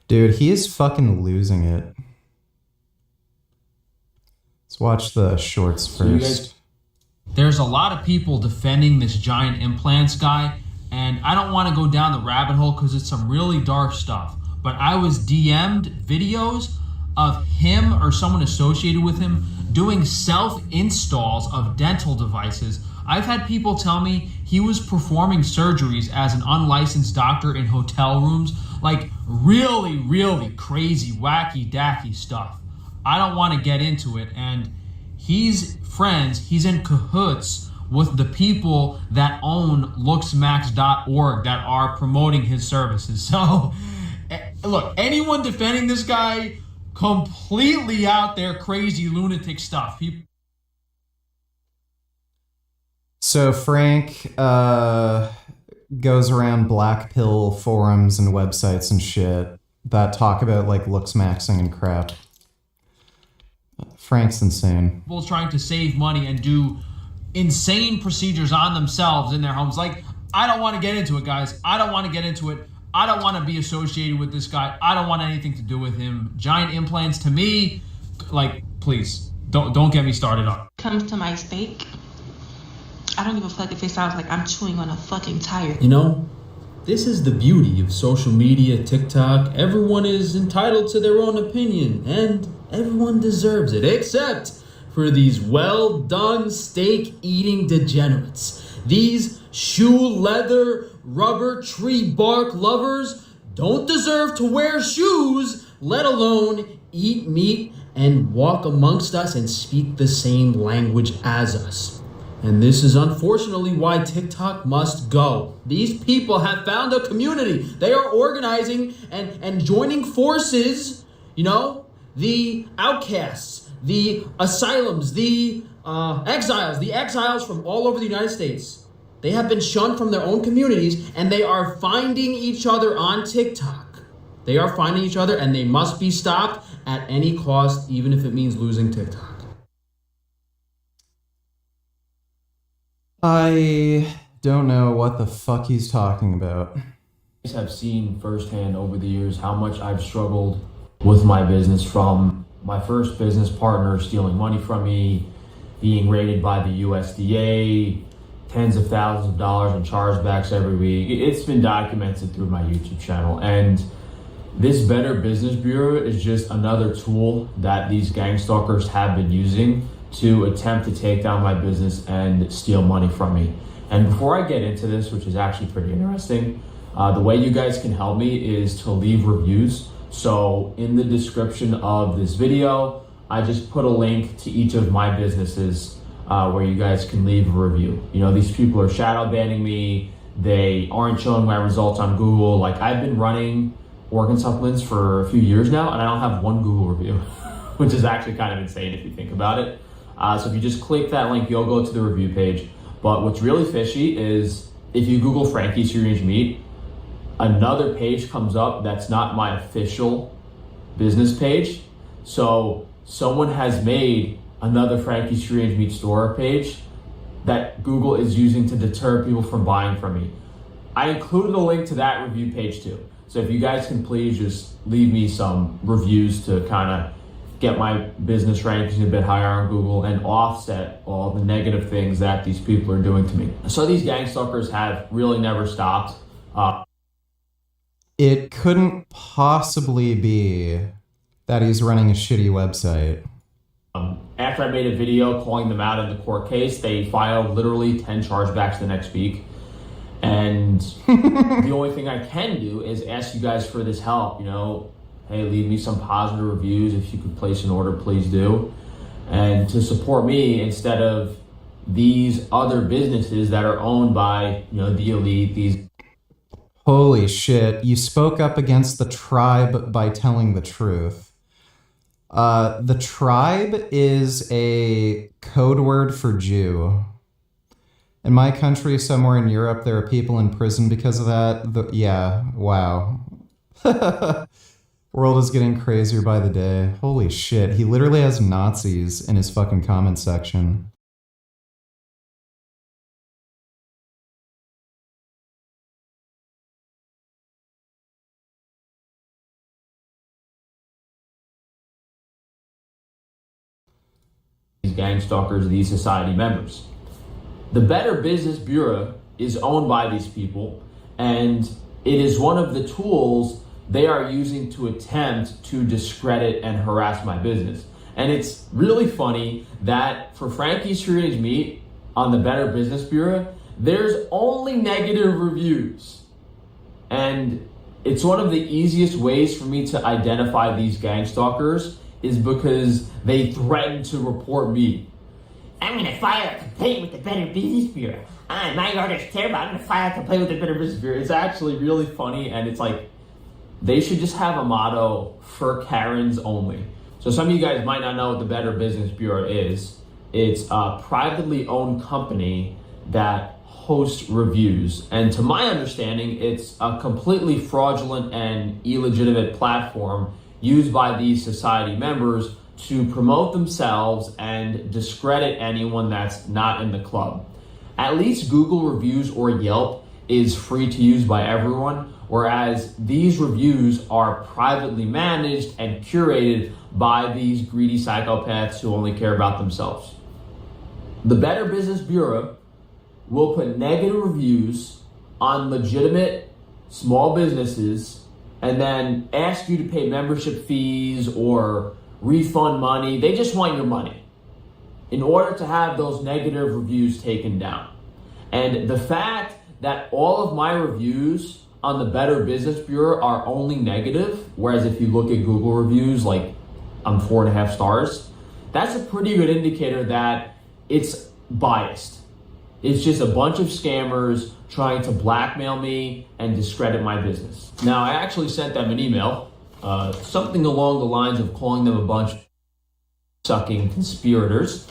Dude, he is fucking losing it. Let's watch the shorts first. There's a lot of people defending this giant implants guy, and I don't want to go down the rabbit hole because it's some really dark stuff. But I was DM'd videos of him or someone associated with him doing self installs of dental devices. I've had people tell me he was performing surgeries as an unlicensed doctor in hotel rooms, like really, really crazy, wacky, dacky stuff. I don't want to get into it, and he's in cahoots with the people that own looksmax.org that are promoting his services. So, look, anyone defending this guy, completely out there crazy lunatic stuff. So Frank goes around black pill forums and websites and shit that talk about like looks maxing and crap. Frank's insane. People trying to save money and do insane procedures on themselves in their homes. Like, I don't want to get into it, guys. I don't want to get into it. I don't want to be associated with this guy. I don't want anything to do with him. Giant implants to me, like, please don't get me started on. Comes to my steak, I don't give a fuck if it sounds like I'm chewing on a fucking tire. You know, this is the beauty of social media, TikTok. Everyone is entitled to their own opinion, and everyone deserves it, except for these well-done steak-eating degenerates. These shoe leather, rubber, tree bark lovers don't deserve to wear shoes, let alone eat meat and walk amongst us and speak the same language as us. And this is unfortunately why TikTok must go. These people have found a community. They are organizing and joining forces, you know, the outcasts, the asylums, the exiles from all over the United States. They have been shunned from their own communities, and they are finding each other on TikTok. They are finding each other, and they must be stopped at any cost, even if it means losing TikTok. I don't know what the fuck he's talking about. I have seen firsthand over the years how much I've struggled with my business, from my first business partner stealing money from me, being raided by the USDA, tens of thousands of dollars in chargebacks every week. It's been documented through my YouTube channel. And this Better Business Bureau is just another tool that these gang stalkers have been using to attempt to take down my business and steal money from me. And before I get into this, which is actually pretty interesting, the way you guys can help me is to leave reviews. So in the description of this video, I just put a link to each of my businesses where you guys can leave a review. You know, these people are shadow banning me. They aren't showing my results on Google. Like, I've been running organ supplements for a few years now, and I don't have one Google review, which is actually kind of insane if you think about it. So if you just click that link, you'll go to the review page. But what's really fishy is if you Google Frankie's Free Range Meat, another page comes up that's not my official business page. So someone has made another Frankie's Free Range Meat store page that Google is using to deter people from buying from me. I included a link to that review page too. So if you guys can please just leave me some reviews to kind of get my business rankings a bit higher on Google and offset all the negative things that these people are doing to me. So these gang stalkers have really never stopped. It couldn't possibly be that he's running a shitty website. After I made a video calling them out in the court case, they filed literally 10 chargebacks the next week. And the only thing I can do is ask you guys for this help, you know. Hey, leave me some positive reviews. If you could place an order, please do. And to support me instead of these other businesses that are owned by, you know, the elite, these. Holy shit, you spoke up against the tribe by telling the truth. The tribe is a code word for Jew. In my country, somewhere in Europe, there are people in prison because of that. Yeah, wow. World is getting crazier by the day. Holy shit, he literally has Nazis in his fucking comment section. gang stalkers, these society members. The Better Business Bureau is owned by these people, and it is one of the tools they are using to attempt to discredit and harass my business. And it's really funny that for Frankie's Free Range Meat on the Better Business Bureau, there's only negative reviews. And it's one of the easiest ways for me to identify these gang stalkers is because they threaten to report me. I'm gonna file a complaint with the Better Business Bureau. My order's terrible. I'm gonna file a complaint with the Better Business Bureau. It's actually really funny, and it's like, they should just have a motto for Karens only. So some of you guys might not know what the Better Business Bureau is. It's a privately owned company that hosts reviews. And to my understanding, it's a completely fraudulent and illegitimate platform used by these society members to promote themselves and discredit anyone that's not in the club. At least Google reviews or Yelp is free to use by everyone, whereas these reviews are privately managed and curated by these greedy psychopaths who only care about themselves. The Better Business Bureau will put negative reviews on legitimate small businesses and then ask you to pay membership fees or refund money. They just want your money in order to have those negative reviews taken down. And the fact that all of my reviews on the Better Business Bureau are only negative, whereas if you look at Google reviews, like I'm 4.5 stars, that's a pretty good indicator that it's biased. It's just a bunch of scammers trying to blackmail me and discredit my business. Now, I actually sent them an email, something along the lines of calling them a bunch of sucking conspirators.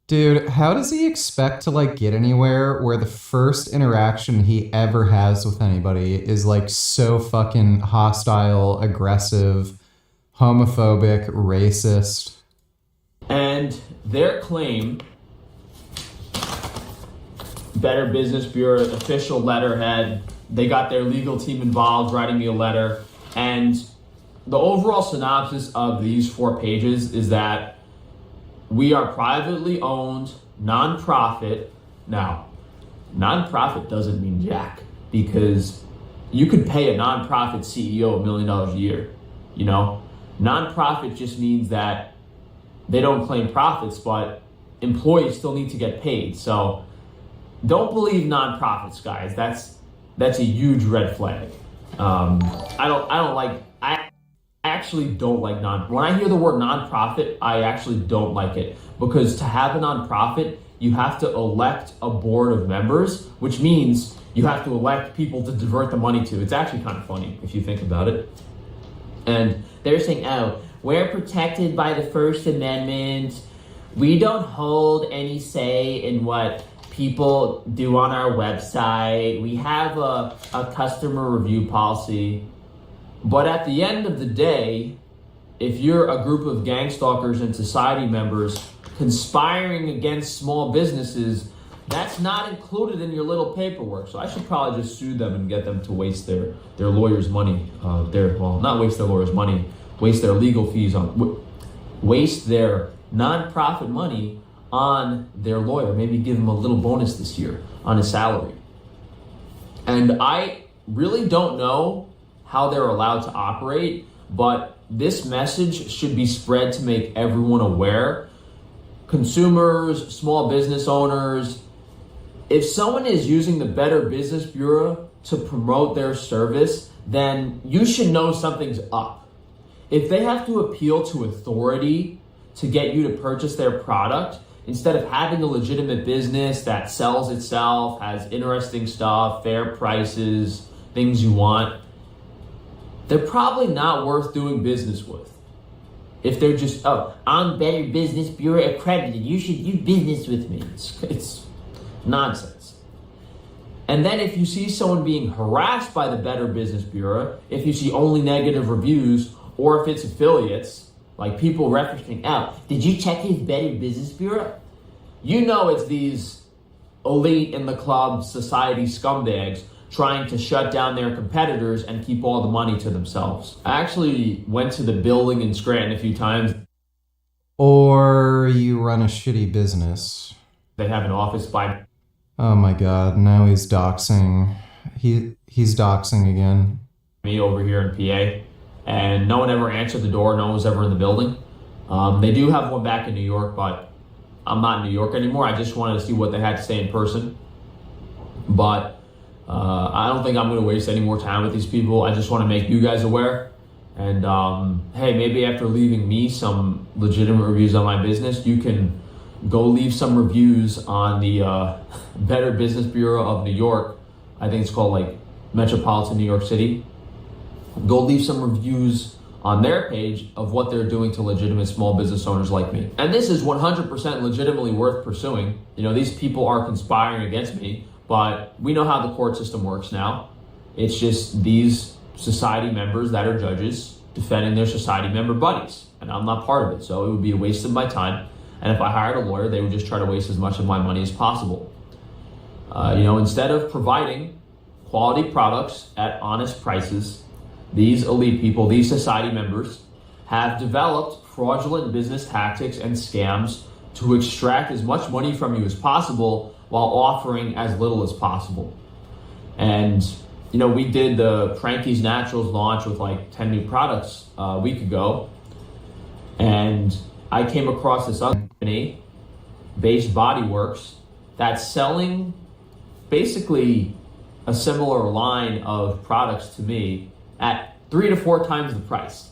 Dude, how does he expect to get anywhere where the first interaction he ever has with anybody is so fucking hostile, aggressive, homophobic, racist? And their claim, Better Business Bureau official letterhead, they got their legal team involved writing me a letter, and the overall synopsis of these 4 pages is that we are privately owned, nonprofit. Now, nonprofit doesn't mean jack, because you could pay a nonprofit CEO $1 million a year, you know? Nonprofit just means that they don't claim profits, but employees still need to get paid. So don't believe nonprofits, guys. That's a huge red flag. I actually don't like when I hear the word nonprofit, I actually don't like it, because to have a nonprofit, you have to elect a board of members, which means you have to elect people to divert the money to. It's actually kind of funny if you think about it. And they're saying, oh, we're protected by the First Amendment. We don't hold any say in what people do on our website. We have a customer review policy. But at the end of the day, if you're a group of gang stalkers and society members conspiring against small businesses, that's not included in your little paperwork. So I should probably just sue them and get them to waste their lawyers' money. Not waste their lawyers' money, waste their legal fees waste their nonprofit money on their lawyer. Maybe give him a little bonus this year on his salary. And I really don't know how they're allowed to operate, but this message should be spread to make everyone aware. Consumers, small business owners, if someone is using the Better Business Bureau to promote their service, then you should know something's up. If they have to appeal to authority to get you to purchase their product, instead of having a legitimate business that sells itself, has interesting stuff, fair prices, things you want, they're probably not worth doing business with. If they're just, oh, I'm Better Business Bureau accredited, you should do business with me. It's nonsense. And then if you see someone being harassed by the Better Business Bureau, if you see only negative reviews, or if it's affiliates, like people referencing, oh, did you check his Better Business Bureau? You know it's these elite in the club society scumbags trying to shut down their competitors and keep all the money to themselves. I actually went to the building in Scranton a few times. Or you run a shitty business. They have an office by Oh my god, now he's doxing. He's doxing again. me over here in PA, and no one ever answered the door. No one was ever in the building. They do have one back in New York, but I'm not in New York anymore. I just wanted to see what they had to say in person. But I don't think I'm going to waste any more time with these people. I just want to make you guys aware. And hey, maybe after leaving me some legitimate reviews on my business, you can go leave some reviews on the Better Business Bureau of New York. I think it's called like Metropolitan New York City. Go leave some reviews on their page of what they're doing to legitimate small business owners like me. And this is 100% legitimately worth pursuing. You know, these people are conspiring against me, but we know how the court system works now. It's just these society members that are judges defending their society member buddies. And I'm not part of it, so it would be a waste of my time. And if I hired a lawyer, they would just try to waste as much of my money as possible. Instead of providing quality products at honest prices, these elite people, these society members, have developed fraudulent business tactics and scams to extract as much money from you as possible while offering as little as possible. And, we did the Frankie's Naturals launch with like 10 new products a week ago. And I came across this other company, Base Body Works, that's selling basically a similar line of products to me at 3 to 4 times the price.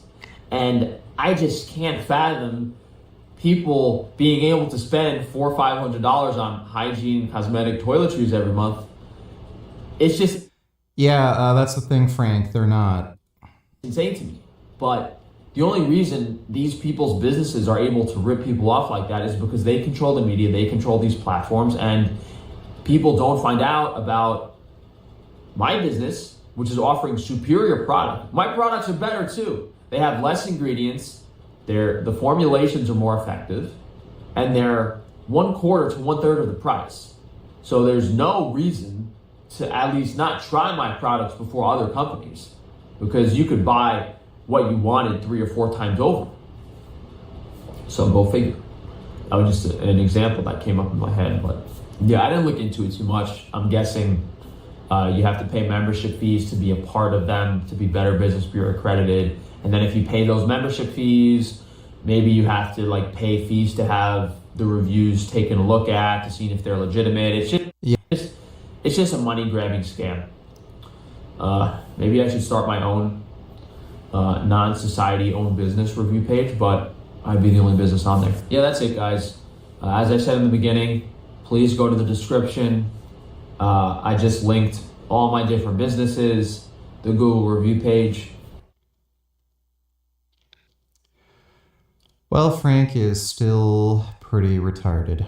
And I just can't fathom people being able to spend $400 or $500 on hygiene, cosmetic toiletries every month. It's just That's the thing, Frank. They're not. insane to me. But the only reason these people's businesses are able to rip people off like that is because they control the media, they control these platforms, and people don't find out about my business, which is offering superior product. My products are better too. They have less ingredients, the formulations are more effective, and they're 1/4 to 1/3 of the price. So there's no reason to at least not try my products before other companies, because you could buy what you wanted 3 or 4 times over. So go figure. That was just an example that came up in my head, but yeah, I didn't look into it too much. I'm guessing you have to pay membership fees to be a part of them, to be Better Business Bureau accredited. And then if you pay those membership fees, maybe you have to like pay fees to have the reviews taken a look at to see if they're legitimate. It's just a money grabbing scam. Maybe I should start my own non-society owned business review page, but I'd be the only business on there. Yeah, that's it, guys. As I said in the beginning, please go to the description. I just linked all my different businesses, the Google review page. Well, Frank is still pretty retarded.